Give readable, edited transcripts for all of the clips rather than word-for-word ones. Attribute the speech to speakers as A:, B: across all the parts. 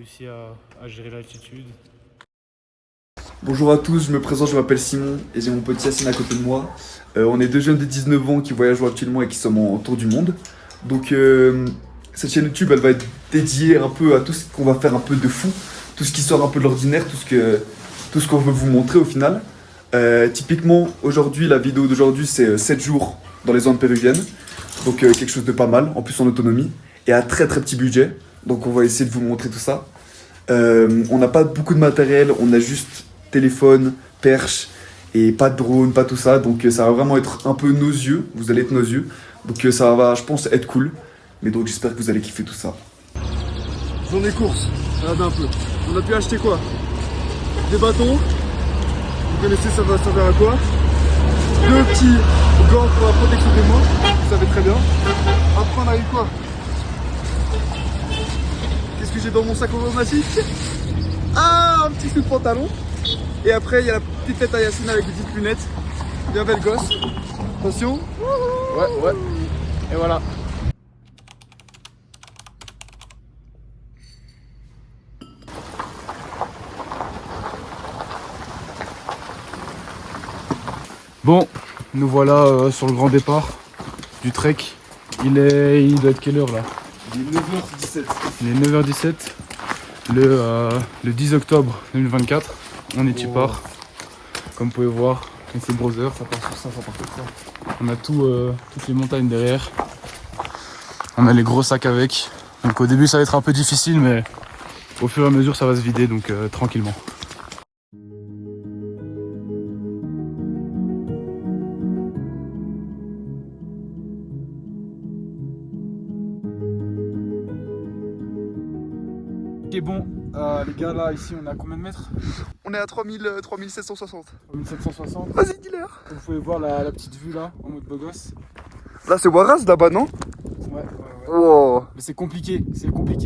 A: réussi à gérer l'altitude.
B: Bonjour à tous, je me présente, je m'appelle Simon et j'ai mon petit Yacine à côté de moi. On est deux jeunes de 19 ans qui voyagent actuellement et qui sommes en tour du monde. Donc cette chaîne YouTube elle va être dédiée un peu à tout ce qu'on va faire un peu de fou, tout ce qui sort un peu de l'ordinaire, tout ce qu'on veut vous montrer au final. Typiquement aujourd'hui, la vidéo d'aujourd'hui c'est 7 jours dans les zones péruviennes. Donc quelque chose de pas mal, en plus en autonomie et à très très petit budget. Donc on va essayer de vous montrer tout ça. On n'a pas beaucoup de matériel, on a juste téléphone, perche et pas de drone, pas tout ça. Donc ça va vraiment être un peu nos yeux, vous allez être nos yeux. Donc ça va, je pense, être cool. Mais donc j'espère que vous allez kiffer tout ça. Journée course, regardez un peu. On a pu acheter quoi? Des bâtons, vous connaissez ça va servir à quoi? Deux petits gants pour la protection des mains, vous savez très bien. Après on a eu quoi? Qu'est-ce que j'ai dans mon sac automatique? Ah, un petit sous de pantalon. Et après, il y a la petite tête à Yacine avec des petites lunettes. Bien belle gosse. Attention.
A: Ouais. Et voilà. Bon, nous voilà sur le grand départ du trek. Il doit être quelle heure là?
B: Il est 9h17.
A: Il est 9h17, le 10 octobre 2024. On est y part. Comme vous pouvez voir, avec ces brothers, ça part sur ça part sur ça. On a toutes les montagnes derrière. On a les gros sacs avec. Donc au début ça va être un peu difficile, mais au fur et à mesure ça va se vider, donc tranquillement. Ok bon, les gars là ici on est à combien de mètres?
B: On est à 3760.
A: 1760.
B: Vas-y, dis-leur.
A: Vous pouvez voir la petite vue là, en mode beau gosse.
B: Là, c'est Waraz là-bas, non?
A: Ouais.
B: Wow.
A: Mais c'est compliqué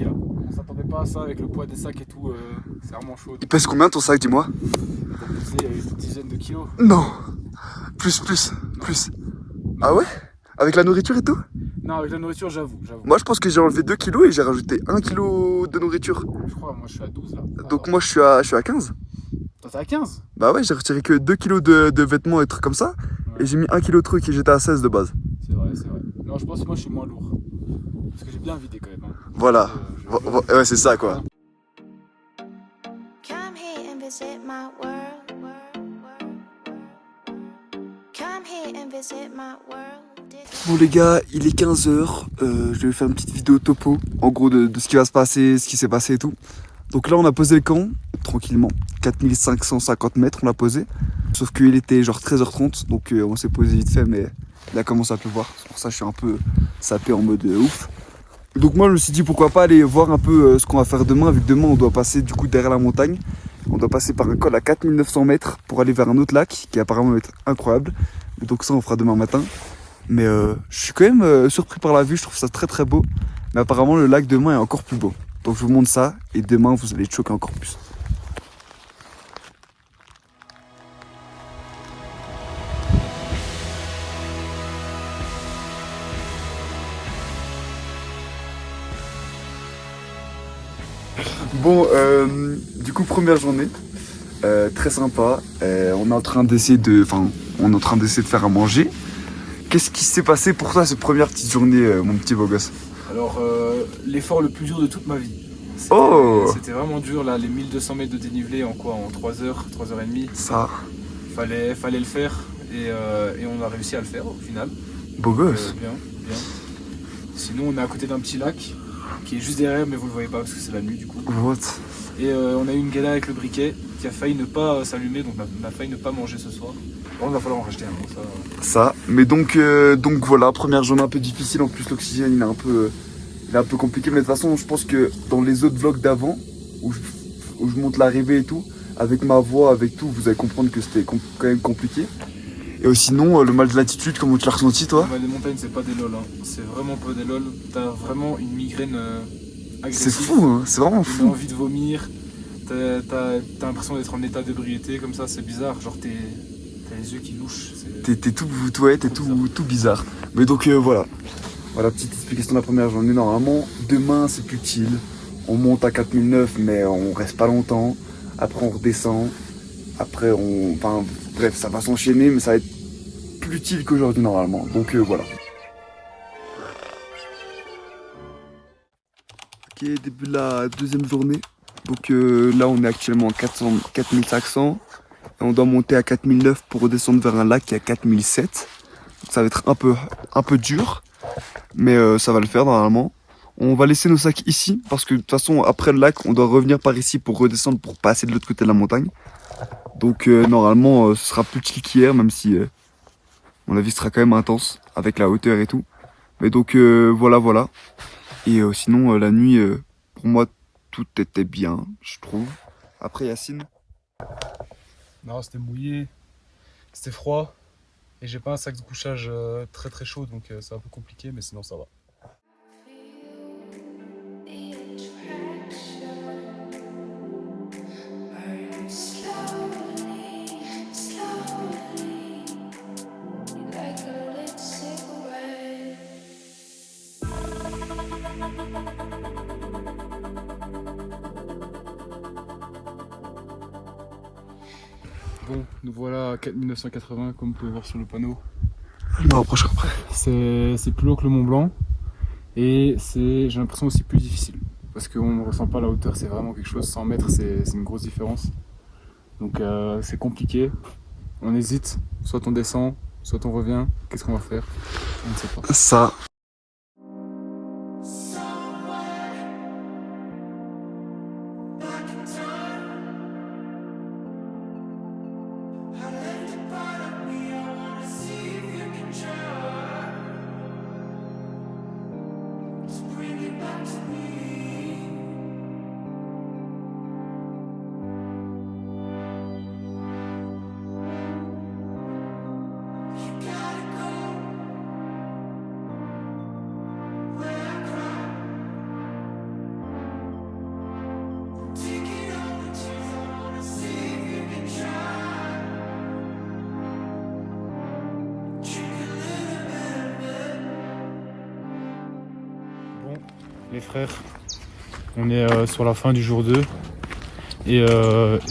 A: là. On s'attendait pas à ça avec le poids des sacs et tout, c'est vraiment chaud.
B: Il pèse combien ton sac, dis-moi?
A: Ça pesait une dizaine de kilos.
B: Non. Plus. Ah ouais? Avec la nourriture et tout?
A: Non, avec la nourriture, j'avoue.
B: Moi, je pense que j'ai enlevé 2 kilos et j'ai rajouté 1 kilo de nourriture.
A: Je crois, moi je suis à 12 là.
B: Donc, moi, je suis à 15.
A: Toi t'es à 15?
B: Bah ouais, j'ai retiré que 2 kilos de vêtements et trucs comme ça.
A: Ouais.
B: Et j'ai mis 1 kilo de trucs et j'étais à 16 de base.
A: C'est vrai. Non, je pense que moi je suis moins lourd. Parce que j'ai bien vidé quand même. Hein.
B: Voilà. Ouais, c'est ça quoi.
C: Come here and visit my world. Come here and visit my world.
B: Bon les gars, il est 15h, je vais faire une petite vidéo topo, en gros de ce qui va se passer, ce qui s'est passé et tout. Donc là on a posé le camp, tranquillement, 4550 mètres on l'a posé. Sauf qu'il était genre 13h30, donc on s'est posé vite fait, mais il a commencé à pleuvoir. C'est pour ça que je suis un peu sapé en mode ouf. Donc moi je me suis dit pourquoi pas aller voir un peu ce qu'on va faire demain, vu que demain on doit passer du coup derrière la montagne. On doit passer par un col à 4900 mètres pour aller vers un autre lac qui apparemment va être incroyable. Et donc ça on fera demain matin. Mais je suis quand même surpris par la vue, je trouve ça très très beau. Mais apparemment le lac demain est encore plus beau. Donc je vous montre ça et demain vous allez être choquer encore plus. Bon, du coup première journée, très sympa. On est en train d'essayer de faire à manger. Qu'est-ce qui s'est passé pour toi cette première petite journée, mon petit beau gosse?
A: Alors, l'effort le plus dur de toute ma vie. C'était vraiment dur là, les 1200 mètres de dénivelé en quoi? En 3 heures, 3h30.
B: Ça.
A: Fallait le faire et on a réussi à le faire au final.
B: Beau gosse.
A: Bien. Sinon on est à côté d'un petit lac qui est juste derrière, mais vous le voyez pas parce que c'est la nuit du coup.
B: What?
A: Et on a eu une galère avec le briquet qui a failli ne pas s'allumer, donc on a failli ne pas manger ce soir. Bon, il va falloir en racheter un.
B: Ça. Mais donc voilà, première journée un peu difficile. En plus l'oxygène il est un peu compliqué. Mais de toute façon je pense que dans les autres vlogs d'avant où je monte l'arrivée et tout, avec ma voix, avec tout, vous allez comprendre que c'était quand même compliqué. Et sinon le mal de l'altitude, comment tu l'as ressenti toi?
A: Le mal des montagnes c'est pas des lol, hein. C'est vraiment pas des lol. T'as vraiment une migraine agressive.
B: C'est fou, hein. C'est vraiment
A: T'as
B: fou.
A: envie de vomir. T'as l'impression d'être en état d'ébriété comme ça, c'est bizarre. Genre t'as les yeux qui louchent.
B: T'es tout bizarre. Mais donc voilà. Voilà, petite explication de la première journée. Normalement, demain c'est plus chill. On monte à 4009 mais on reste pas longtemps. Après on redescend. Après on... Enfin bref, ça va s'enchaîner mais ça va être plus utile qu'aujourd'hui normalement. Donc voilà. Ok, début de la deuxième journée. Donc là on est actuellement à 4500. Et on doit monter à 4009 pour redescendre vers un lac qui est à 4007. Donc ça va être un peu dur. Mais ça va le faire normalement. On va laisser nos sacs ici parce que de toute façon après le lac on doit revenir par ici pour redescendre pour passer de l'autre côté de la montagne. Donc normalement ce sera plus chill qu'hier même si mon avis sera quand même intense avec la hauteur et tout. Mais donc voilà. Et sinon la nuit pour moi tout était bien je trouve. Après Yacine.
A: Non, c'était mouillé, c'était froid. Et j'ai pas un sac de couchage très chaud donc c'est un peu compliqué mais sinon ça va. Bon, nous voilà à 4980 comme vous pouvez voir sur le panneau.
B: Je me rapprocherai après.
A: C'est plus haut que le Mont Blanc et j'ai l'impression aussi plus difficile parce qu'on ne ressent pas la hauteur, c'est vraiment quelque chose. 100 mètres c'est une grosse différence. Donc c'est compliqué, on hésite, soit on descend, soit on revient. Qu'est-ce qu'on va faire? On ne sait pas.
B: Ça.
A: Les frères, on est sur la fin du jour 2 et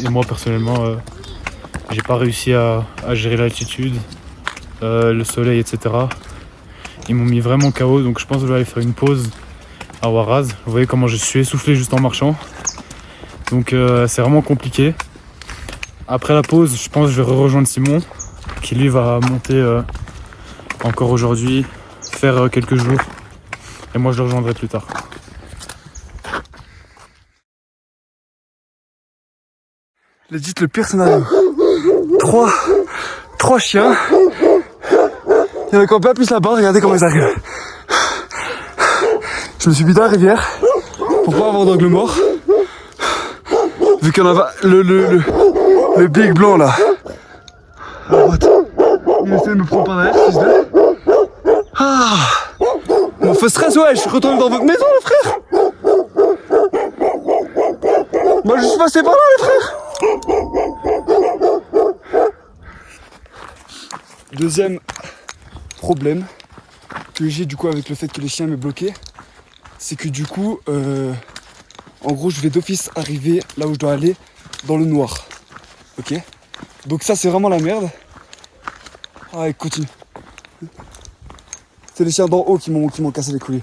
A: moi personnellement j'ai pas réussi à gérer l'altitude, le soleil etc. Ils m'ont mis vraiment KO donc je pense que je vais aller faire une pause à Huaraz. Vous voyez comment je suis essoufflé juste en marchant, donc c'est vraiment compliqué. Après la pause je pense que je vais rejoindre Simon qui lui va monter encore aujourd'hui, faire quelques jours et moi je le rejoindrai plus tard.
B: Dites le pire scénario. Trois chiens. Il y en a encore pas plus là-bas, regardez comment ils arrivent. Je me suis mis dans la rivière pour pas avoir d'angle mort. Vu qu'il y en a le big blanc là. À droite. Il essaie de me prendre par derrière, fils de. Ah! Mon feu stress, ouais, je suis retourné dans votre maison, les frères! Moi, je suis passé par là, les frères! Deuxième problème que j'ai du coup avec le fait que les chiens m'aient bloqué, c'est que du coup, en gros, je vais d'office arriver là où je dois aller dans le noir. Ok? Donc ça, c'est vraiment la merde. Ah, continue. C'est les chiens d'en haut qui m'ont cassé les couilles.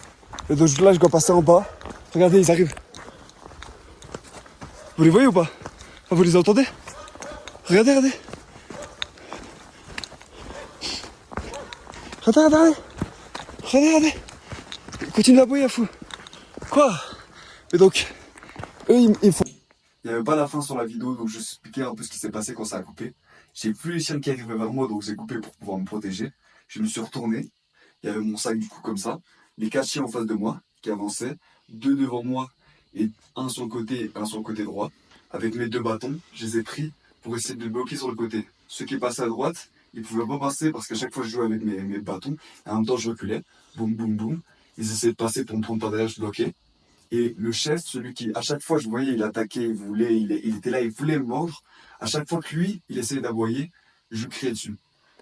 B: Et donc là, je dois passer en bas. Regardez, ils arrivent. Vous les voyez ou pas? Ah, vous les entendez? Regardez. Regardez. Continue d'aboyer, à fou. Quoi? Et donc, eux, ils font... Il n'y avait pas la fin sur la vidéo, donc je expliquais un peu ce qui s'est passé quand ça a coupé. J'ai vu les chiens qui arrivaient vers moi, donc j'ai coupé pour pouvoir me protéger. Je me suis retourné. Il y avait mon sac du coup comme ça. Les 4 chiens en face de moi qui avançaient. 2 devant moi et un sur le côté et un sur le côté droit. Avec mes 2 bâtons, je les ai pris pour essayer de les bloquer sur le côté. Ceux qui passaient à droite, ils pouvaient pas passer parce qu'à chaque fois je jouais avec mes bâtons. Et en même temps je reculais. Boum, boum, boum. Ils essayaient de passer pour me prendre par derrière, je bloquais. Et le chef, celui qui, à chaque fois, je voyais, il attaquait, il était là, il voulait me mordre. À chaque fois que lui, il essayait d'aboyer, je criais dessus.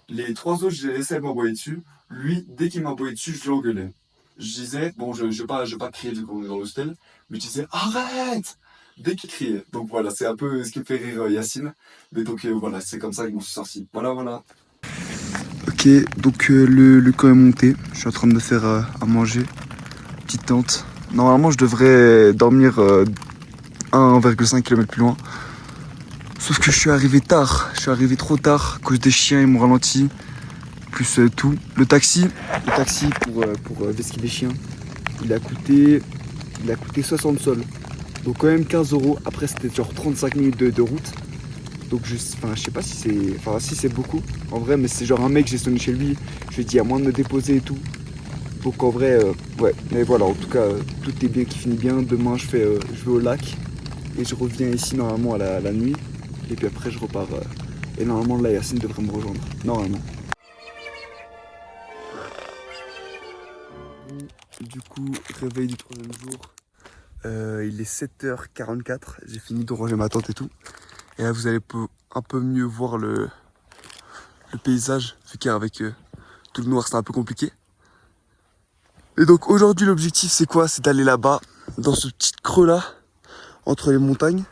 B: Les 3 autres, je les laissais m'aboyer dessus. Lui, dès qu'il m'aboyait dessus, je l'engueulais.
D: je disais, bon, je vais pas crier vu qu'on est dans l'hostel, mais je disais arrête dès qu'il criait. Donc voilà, c'est un peu ce qui me fait rire Yacine. Mais donc voilà, c'est comme ça qu'ils m'ont sorti. Voilà.
B: Ok, donc le camp est monté. Je suis en train de me faire à manger. Petite tente. Normalement, je devrais dormir 1,5 km plus loin. Sauf que je suis arrivé tard. Je suis arrivé trop tard à cause des chiens, ils m'ont ralenti. Plus tout. Le taxi pour vesquiller les chiens, il a coûté 60 sols. Donc quand même 15 euros. Après, c'était genre 35 minutes de route. Donc je sais pas si c'est... Enfin si c'est beaucoup en vrai, mais c'est genre un mec, j'ai sonné chez lui, je lui ai dit à moins de me déposer et tout. Donc en vrai, ouais, mais voilà, en tout cas, tout est bien qui finit bien. Demain je vais au lac et je reviens ici normalement à la nuit. Et puis après je repars et normalement là Yacine devrait me rejoindre, normalement. Du coup, réveil du troisième jour. Il est 7h44, j'ai fini de ranger ma tente et tout. Et là, vous allez un peu mieux voir le paysage, vu qu'avec tout le noir, c'est un peu compliqué. Et donc aujourd'hui, l'objectif, c'est quoi? C'est d'aller là-bas, dans ce petit creux-là, entre les montagnes,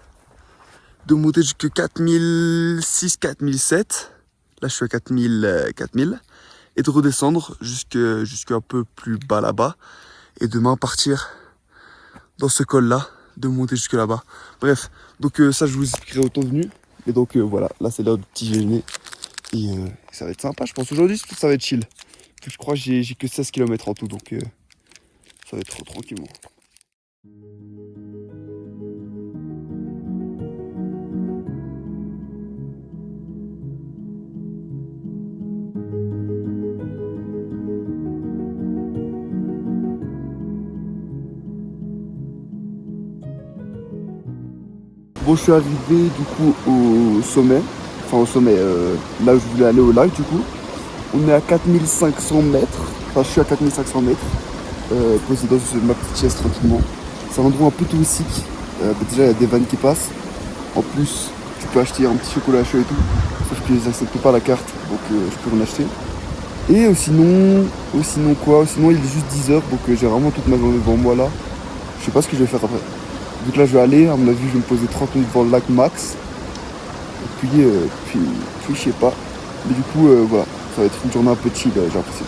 B: de monter jusqu'à 4006, 4007. Là, je suis à 4000, et de redescendre jusqu'à un peu plus bas là-bas. Et demain, partir dans ce col-là, de monter jusque là-bas. Bref, donc ça je vous expliquerai au temps venu. Et donc voilà, là c'est l'heure du petit déjeuner. Et ça va être sympa, je pense. Aujourd'hui ça va être chill. Je crois que j'ai que 16 km en tout, donc ça va être trop tranquillement. Bon, je suis arrivé du coup au sommet, là où je voulais aller au lac du coup. On est à 4500 mètres, enfin je suis à 4500 mètres, posé dans ma petite chaise tranquillement. C'est un endroit un peu touristique, déjà il y a des vannes qui passent. En plus, tu peux acheter un petit chocolat chaud et tout, sauf qu'ils n'acceptent pas la carte, donc je peux en acheter. Et sinon il est juste 10h, donc j'ai vraiment toute ma journée devant moi là. Je sais pas ce que je vais faire après. Donc là je vais aller, à mon avis je vais me poser 30 minutes devant le lac max. Et puis je sais pas. Mais du coup voilà, ça va être une journée un peu chill, j'ai l'impression.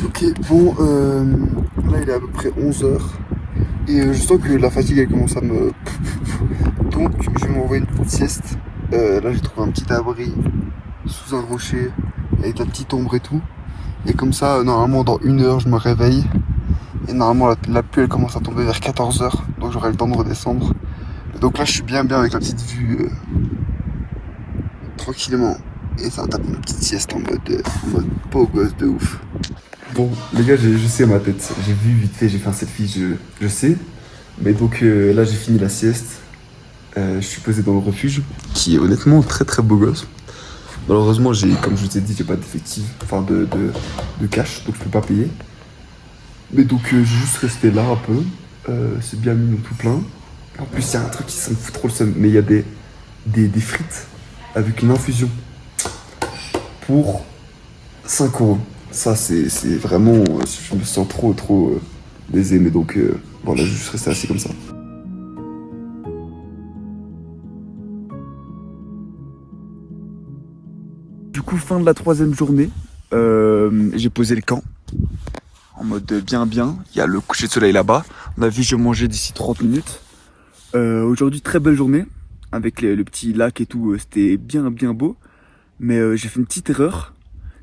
B: Ok, bon, là il est à peu près 11h. Et je sens que la fatigue elle commence à me... Donc je vais m'envoyer une petite sieste. Là j'ai trouvé un petit abri sous un rocher avec la petite ombre et tout. Et comme ça, normalement dans 1h je me réveille. Et normalement la pluie elle commence à tomber vers 14h. Donc j'aurai le temps de redescendre. Et donc là je suis bien avec la petite vue tranquillement. Et ça va taper une petite sieste en mode beau gosse de ouf. Bon, les gars, je sais à ma tête. J'ai vu vite fait, j'ai fait un selfie, je sais. Mais donc là, j'ai fini la sieste. Je suis posé dans le refuge, qui est honnêtement très très beau gosse. Malheureusement, comme je vous ai dit, j'ai pas d'effectif, enfin de cash, donc je peux pas payer. Mais donc, j'ai juste resté là un peu. C'est bien mignon tout plein. En plus, il y a un truc qui ça me fout trop le seum. Mais il y a des frites avec une infusion pour 5 €. Ça, c'est vraiment... je me sens trop lésé, mais donc... voilà, je vais juste rester assis comme ça. Du coup, fin de la 3e journée. J'ai posé le camp. En mode bien. Il y a le coucher de soleil là-bas. On a vu, je vais manger d'ici 30 minutes. Aujourd'hui, très belle journée. Avec le petit lac et tout. C'était bien beau. Mais j'ai fait une petite erreur.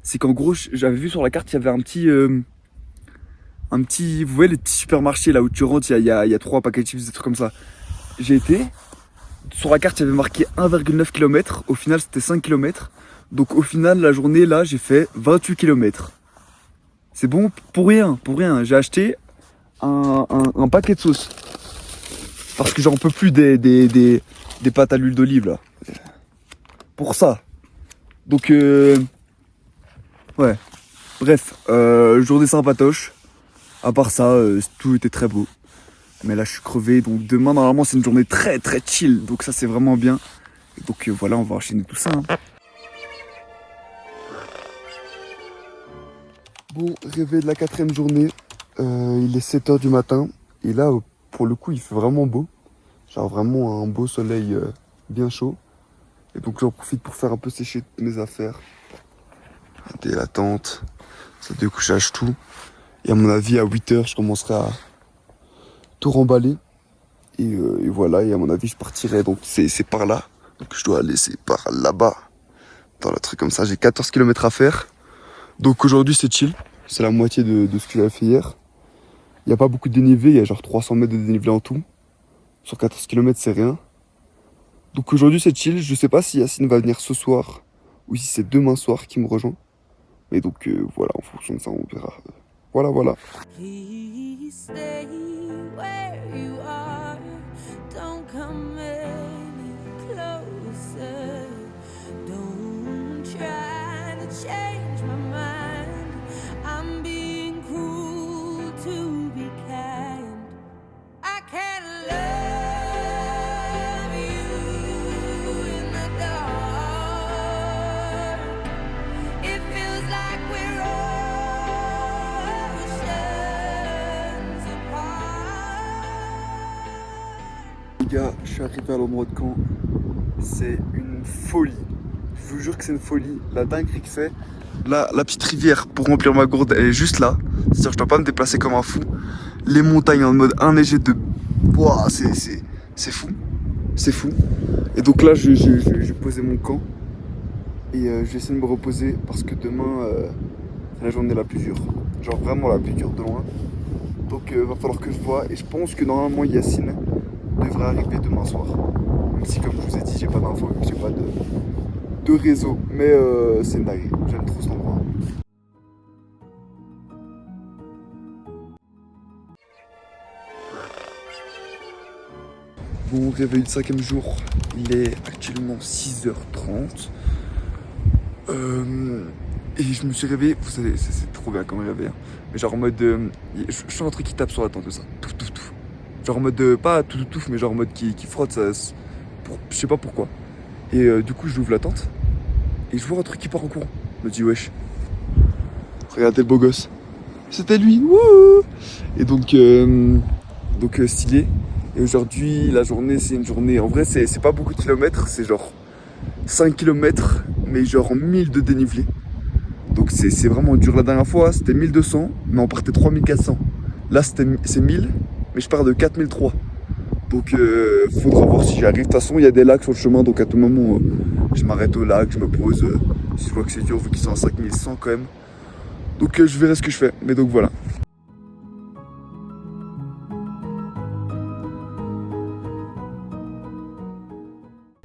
B: C'est qu'en gros, j'avais vu sur la carte, il y avait un petit, vous voyez les petits supermarchés là où tu rentres, il y a 3 paquets de chips, des trucs comme ça. J'ai été, sur la carte, il y avait marqué 1,9 km, au final c'était 5 km. Donc au final, la journée là, j'ai fait 28 km. C'est bon pour rien. J'ai acheté un paquet de sauce. Parce que j'en peux plus des pâtes à l'huile d'olive là. Pour ça. Donc ouais. Bref, journée sympatoche. À part ça, tout était très beau. Mais là, je suis crevé. Donc demain, normalement, c'est une journée très très chill. Donc ça, c'est vraiment bien. Et donc voilà, on va enchaîner tout ça. Hein. Bon, réveil de la 4e journée. Il est 7h du matin. Et là, pour le coup, il fait vraiment beau. Genre vraiment un beau soleil bien chaud. Et donc j'en profite pour faire un peu sécher toutes mes affaires. Regardez la tente, ça découchage tout. Et à mon avis, à 8h, je commencerai à tout remballer. Et voilà, et à mon avis, je partirai. Donc c'est par là. Donc je dois aller, c'est par là-bas. Dans le truc comme ça, j'ai 14 km à faire. Donc aujourd'hui, c'est chill. C'est la moitié de ce que j'avais fait hier. Il n'y a pas beaucoup de dénivelé, il y a genre 300 mètres de dénivelé en tout. Sur 14 km, c'est rien. Donc aujourd'hui, c'est chill. Je sais pas si Yacine va venir ce soir ou si c'est demain soir qu'il me rejoint. Mais donc voilà, en fonction de ça, on verra. Voilà.
E: Please stay where you are. Don't come any closer. Don't try to change my mind. I'm being cruel to be kind. I can't love you in the dark. It feels like we're oceans apart.
B: Les gars, je suis arrivé à l'endroit de camp. C'est une folie. Je vous jure que c'est une folie. La dinguerie que c'est. Là, la petite rivière pour remplir ma gourde, elle est juste là. C'est-à-dire que je dois pas me déplacer comme un fou. Les montagnes en mode enneigé de... Ouah, c'est fou. C'est fou. Et donc là, j'ai posé mon camp. Et je vais essayer de me reposer parce que demain, c'est la journée la plus dure. Genre vraiment la plus dure de loin. Donc va falloir que je vois. Et je pense que normalement Yacine devrait arriver demain soir. Même si comme je vous ai dit, j'ai pas d'infos, j'ai pas de réseau. Mais c'est une dinguerie. J'aime trop cet endroit. Bon, réveil du 5e jour, il est actuellement 6h30. Et je me suis réveillé, vous savez, c'est trop bien comme réveil. Hein. Mais genre en mode. Je sens un truc qui tape sur la tente de ça. Touf. Genre en mode. Pas tout, mais genre en mode qui frotte ça. Je sais pas pourquoi. Et du coup, je l'ouvre la tente. Et je vois un truc qui part en courant. Je me dis, wesh. Regardez le beau gosse. C'était lui. Wouh. Et donc stylé. Et aujourd'hui, la journée, c'est une journée. En vrai, c'est pas beaucoup de kilomètres. C'est genre 5 km, mais genre 1000 de dénivelé. Donc c'est vraiment dur. La dernière fois, c'était 1200, mais on partait 3400. Là, c'est 1000, mais je pars de 4003. Donc faudra voir si j'y arrive. De toute façon, il y a des lacs sur le chemin, donc à tout moment, je m'arrête au lac, je me pose. Si je vois que c'est dur, vu qu'ils sont à 5100 quand même. Donc je verrai ce que je fais. Mais donc voilà.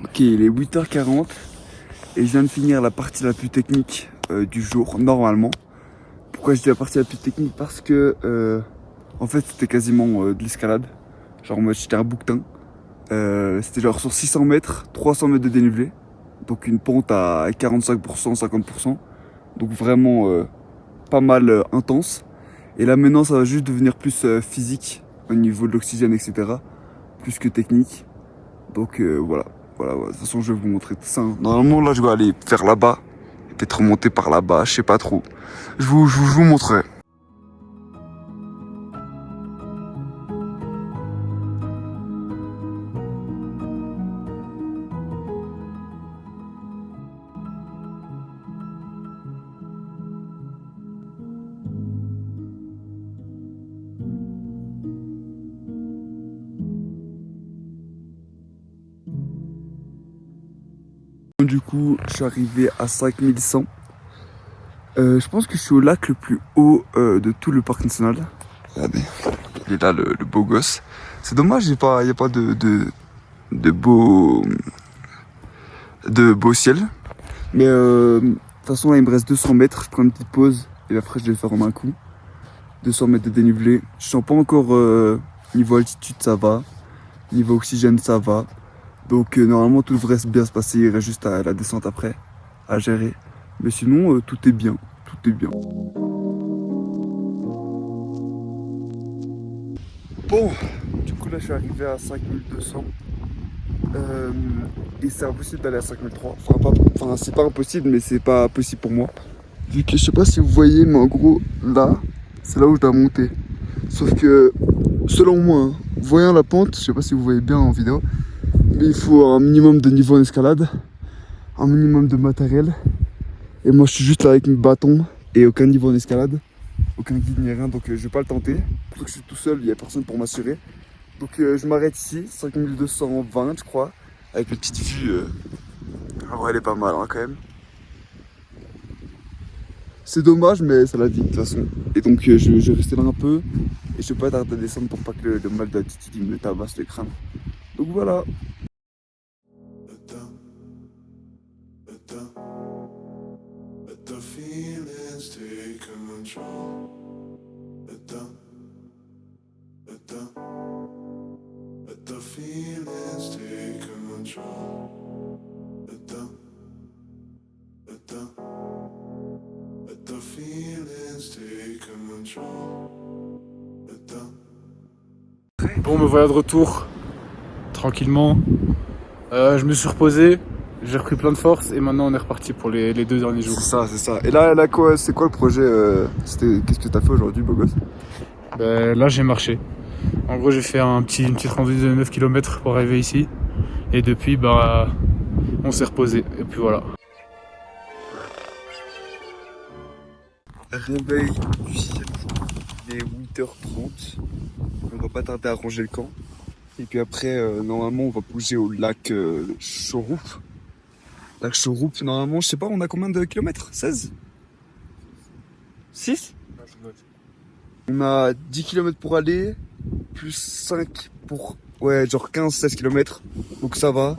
B: Ok, il est 8h40 et je viens de finir la partie la plus technique du jour, normalement. Pourquoi je dis la partie la plus technique? Parce que, en fait, c'était quasiment de l'escalade. Genre, moi, j'étais un bouquetin. C'était genre sur 600 mètres, 300 mètres de dénivelé. Donc une pente à 45%, 50%. Donc vraiment pas mal intense. Et là, maintenant, ça va juste devenir plus physique au niveau de l'oxygène, etc. Plus que technique. Donc voilà. Voilà, de toute façon, je vais vous montrer tout ça. Hein. Normalement, là, je vais aller faire là-bas. Et peut-être remonter par là-bas, je sais pas trop. Je vous montrerai. Du coup, je suis arrivé à 5100. Je pense que je suis au lac le plus haut de tout le parc national. Regardez, il est là le beau gosse. C'est dommage, il n'y a pas de beau ciel. Mais de toute façon, là, il me reste 200 mètres. Je prends une petite pause et après, je vais le faire en un coup. 200 mètres de dénivelé. Je sens pas encore niveau altitude, ça va. Niveau oxygène, ça va. Donc normalement tout devrait bien se passer, il reste juste à la descente après, à gérer. Mais sinon tout est bien, tout est bien. Bon, du coup là je suis arrivé à 5200 et c'est impossible d'aller à 5003. Enfin c'est pas impossible mais c'est pas possible pour moi. Vu que je sais pas si vous voyez mais en gros là c'est là où je dois monter. Sauf que selon moi, hein, voyant la pente, je sais pas si vous voyez bien en vidéo, mais il faut un minimum de niveau en escalade, un minimum de matériel. Et moi je suis juste là avec mes bâtons et aucun niveau en escalade, aucun guide ni rien, donc je vais pas le tenter. Surtout que je suis tout seul, il n'y a personne pour m'assurer. Donc je m'arrête ici, 5220 je crois, avec une petite vue. Alors elle est pas mal hein, quand même. C'est dommage mais c'est la vie de toute façon. Et donc je vais rester là un peu et je vais pas tarder à descendre pour pas que le mal d'altitude me tabasse les crânes. Donc voilà.
F: Let the feelings take control. Let the feelings take control. Let the feelings take control.
A: Bon, me voilà de retour, tranquillement. Je me suis reposé, j'ai repris plein de force et maintenant on est reparti pour les 2 derniers jours.
B: C'est ça. Et là quoi, c'est quoi le projet qu'est-ce que t'as fait aujourd'hui, beau gosse?
A: Ben, là j'ai marché. En gros j'ai fait une petite randonnée de 9 km pour arriver ici. Et depuis bah on s'est reposé. Et puis voilà.
B: Réveil du 6e jour, il est 8h30. On va pas tarder à ranger le camp. Et puis après, normalement, on va bouger au lac Choroup. Lac Choroup, normalement, je sais pas, on a combien de kilomètres? 16? 6? On a 10 km pour aller, plus 5 pour... Ouais, genre 15-16 km. Donc ça va.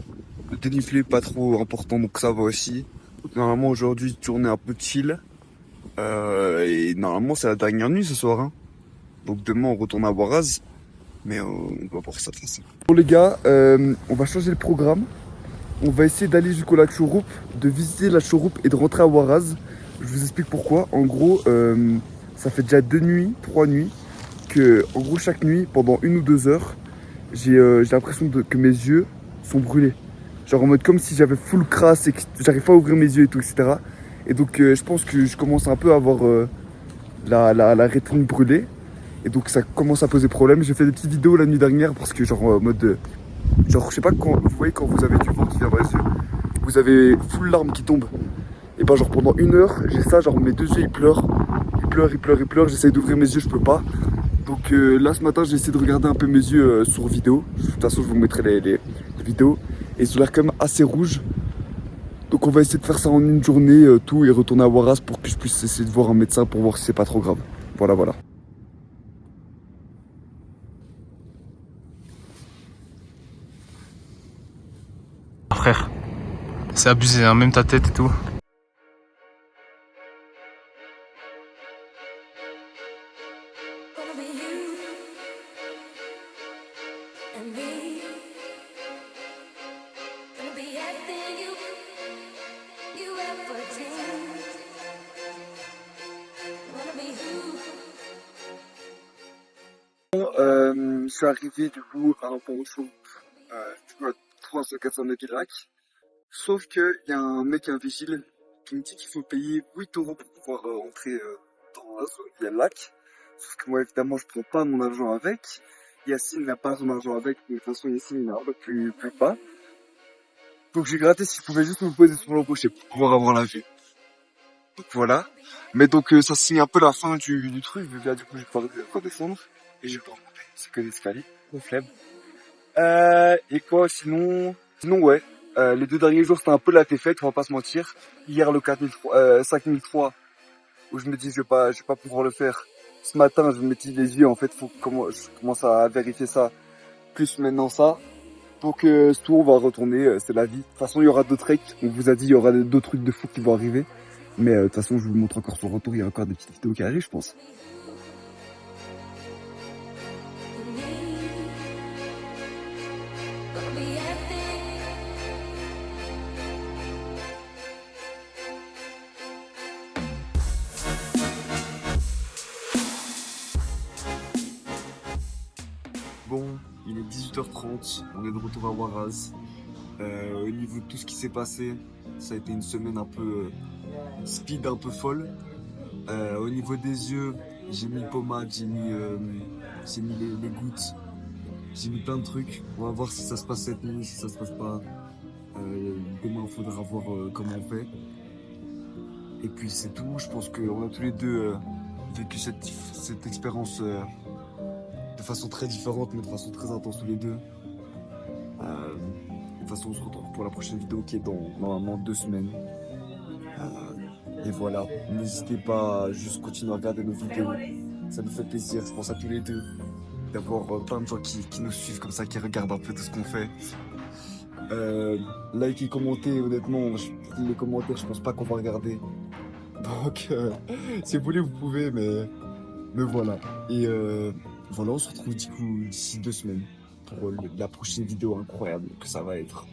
B: Le dénivelé pas trop important, donc ça va aussi. Donc, normalement, aujourd'hui, journée un peu chill. Et normalement, c'est la dernière nuit ce soir. Hein. Donc demain, on retourne à Waraz. Mais on doit voir ça de toute façon. Bon les gars, on va changer le programme. On va essayer d'aller jusqu'au lac Choroup, de visiter la Choroup et de rentrer à Waraz. Je vous explique pourquoi. En gros, ça fait déjà 2 nuits, 3 nuits, que en gros chaque nuit, pendant 1 ou 2 heures, j'ai l'impression que mes yeux sont brûlés. Genre en mode comme si j'avais full crasse et que j'arrive pas à ouvrir mes yeux et tout, etc. Et donc je pense que je commence un peu à avoir la rétine brûlée. Et donc ça commence à poser problème. J'ai fait des petites vidéos la nuit dernière parce que genre en mode... genre je sais pas quand vous voyez quand vous avez du vent qui vient dans les yeux, vous avez full larmes qui tombent. Et ben genre pendant 1 heure, j'ai ça, genre mes 2 yeux ils pleurent. Ils pleurent, j'essaie d'ouvrir mes yeux, je peux pas. Donc là ce matin j'ai essayé de regarder un peu mes yeux sur vidéo. De toute façon je vous mettrai les vidéos. Et ils ont l'air quand même assez rouges. Donc on va essayer de faire ça en une journée tout et retourner à Waraz pour que je puisse essayer de voir un médecin pour voir si c'est pas trop grave. Voilà.
A: Frère, c'est abusé, hein, même ta tête et tout.
E: Gonna be you and me. Gonna be everything you ever dreamed. Gonna be who.
B: Je suis arrivé du coup à un pont chaud, tu vois, 300-400 mètres du lac. Sauf qu'il y a un mec, un vigile, qui me dit qu'il faut payer 8 € pour pouvoir entrer dans la zone. Il y a le lac. Sauf que moi, évidemment, je prends pas mon argent avec. Yacine n'a pas son argent avec, mais de toute façon, Yacine il est un peu plus bas. Donc j'ai gratté s'il pouvait juste me poser sur l'embauche pour pouvoir avoir la vue. Donc voilà. Mais donc ça signe un peu la fin du truc. Là, du coup, je vais pouvoir redescendre. Et je vais pouvoir monter. C'est que des escaliers. Trop flemme. Et quoi, sinon ouais. Les 2 derniers jours, c'était un peu la défaite, on va pas se mentir. Hier, le 5003, où je me dis, je vais pas pouvoir le faire. Ce matin, je me dis les yeux, en fait, je commence à vérifier ça. Plus maintenant ça. Donc, ce tour, on va retourner, c'est la vie. De toute façon, il y aura d'autres treks. On vous a dit, il y aura d'autres trucs de fou qui vont arriver. Mais de toute façon, je vous montre encore sur le retour, il y a encore des petites vidéos qui arrivent, je pense.
E: Gonna be everything.
D: Il est 18h30, on est de retour à Waraz. Au niveau de tout ce qui s'est passé, ça a été une semaine un peu speed, un peu folle. Au niveau des yeux, j'ai mis pommade, j'ai mis les gouttes, j'ai mis plein de trucs. On va voir si ça se passe cette nuit, si ça se passe pas. Demain, il faudra voir comment on fait. Et puis c'est tout, je pense qu'on a tous les deux vécu cette expérience de façon très différente, mais de façon très intense tous les deux. De toute façon, on se retrouve pour la prochaine vidéo qui est dans normalement 2 semaines. Et voilà, n'hésitez pas à juste continuer à regarder nos vidéos. Ça nous fait plaisir, je pense à tous les deux, d'avoir plein de gens qui nous suivent comme ça, qui regardent un peu tout ce qu'on fait. Likez, commentez, honnêtement, les commentaires, je pense pas qu'on va regarder. Donc, si vous voulez, vous pouvez, mais voilà. Et voilà, on se retrouve du coup d'ici 2 semaines pour la prochaine vidéo incroyable que ça va être.